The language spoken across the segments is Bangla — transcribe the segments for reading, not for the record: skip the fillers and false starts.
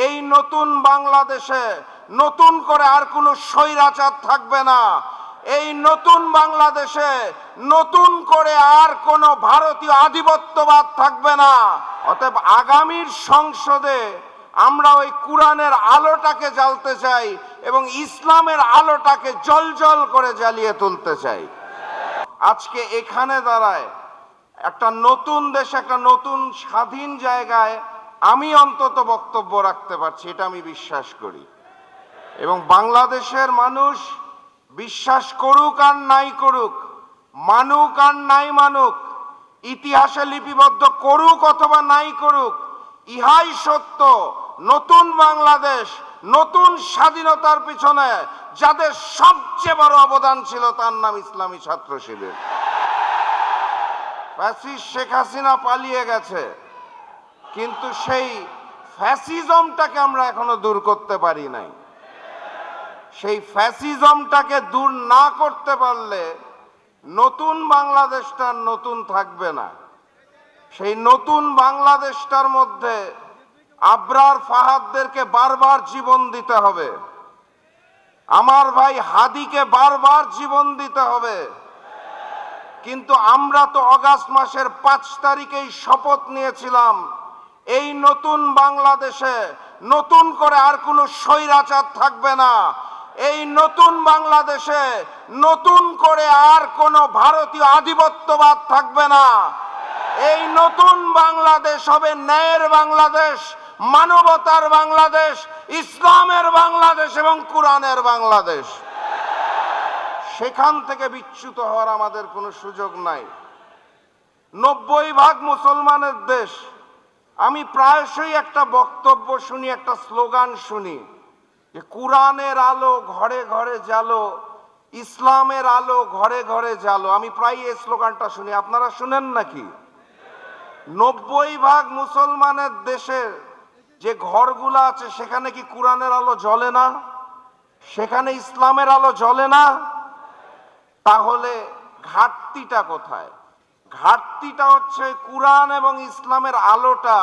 এই নতুন বাংলাদেশে নতুন করে আর কোনো স্বৈরাচার থাকবে না। এই নতুন বাংলাদেশে নতুন করে আর কোনো ভারতীয় আধিপত্যবাদ থাকবে না। অতএব আগামীর সংসদে আমরা ওই কোরআনের আলোটাকে জ্বালতে চাই এবং ইসলামের আলোটাকে জ্বলজ্বল করে জ্বালিয়ে তুলতে চাই। আজকে এখানে দাঁড়ায় একটা নতুন দেশ, একটা নতুন স্বাধীন জায়গায় আমি অন্তত বক্তব্য রাখতে পারছি, এটা আমি বিশ্বাস করি। এবং বাংলাদেশের মানুষ বিশ্বাস করুক আর নাই করুক, মানুক আর নাই মানুক, ইতিহাসে লিপিবদ্ধ করুক অথবা নাই করুক, ইহাই সত্য। নতুন বাংলাদেশ, নতুন স্বাধীনতার পিছনে যাদের সবচেয়ে বড় অবদান ছিল তার নাম ইসলামী ছাত্র শিবির। ফ্যাসিস্ট শেখ হাসিনা পালিয়ে গেছে, কিন্তু সেই ফ্যাসিজমটাকে আমরা এখনো দূর করতে পারি নাই। সেই ফ্যাসিজমটাকে দূর না করতে পারলে নতুন বাংলাদেশটা নতুন থাকবে না। সেই নতুন বাংলাদেশটার মধ্যে আবরার ফাহাদদেরকে বারবার জীবন দিতে হবে, আমার ভাই হাদিকে বারবার জীবন দিতে হবে। কিন্তু আমরা তো অগাস্ট মাসের 5 তারিখেই শপথ নিয়েছিলাম, এই নতুন বাংলাদেশে নতুন করে আর কোনো স্বৈরাচার থাকবে না। এই নতুন বাংলাদেশে নতুন করে আর কোনো ভারতীয় আধিপত্যবাদ থাকবে না। এই নতুন বাংলাদেশ হবে ন্যায়ের বাংলাদেশ, মানবতার বাংলাদেশ, ইসলামের বাংলাদেশ এবং কোরআনের বাংলাদেশ। সেখান থেকে বিচ্যুত হওয়ার আমাদের কোনো সুযোগ নাই। 90% মুসলমানের দেশ। আমি প্রায়শই একটা বক্তব্য শুনি, একটা স্লোগান শুনি যে কোরআনের আলো ঘরে ঘরে জ্বালো, ইসলামের আলো ঘরে ঘরে জ্বালো। আমি প্রায় এই স্লোগানটা শুনি, আপনারা শুনেন নাকি? 90% মুসলমানের দেশের যে ঘরগুলো আছে সেখানে কি কোরআনের আলো জ্বলে না? সেখানে ইসলামের আলো জ্বলে না? তাহলে ঘাটতিটা কোথায়? ঘাটতিটা হচ্ছে কোরআন এবং ইসলামের আলোটা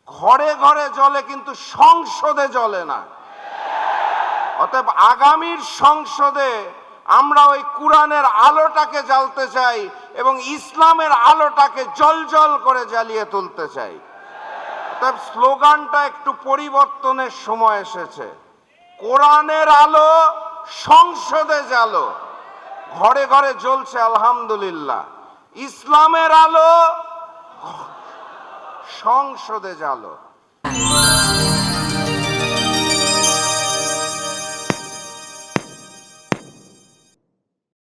ঘরে ঘরে জ্বলে কিন্তু সংসদে জ্বলে না। অতএব আগামীর সংসদে আমরা ওই কোরআনের আলোটাকে জ্বালতে চাই এবং ইসলামের আলোটাকে জ্বলজ্বল করে জ্বালিয়ে তুলতে চাই। অতএব স্লোগানটা একটু পরিবর্তনের সময় এসেছে। কোরআনের আলো সংসদে জ্বালো, ঘরে ঘরে জ্বলছে আলহামদুলিল্লাহ। ইসলামের আলো সংসদে জ্বালো।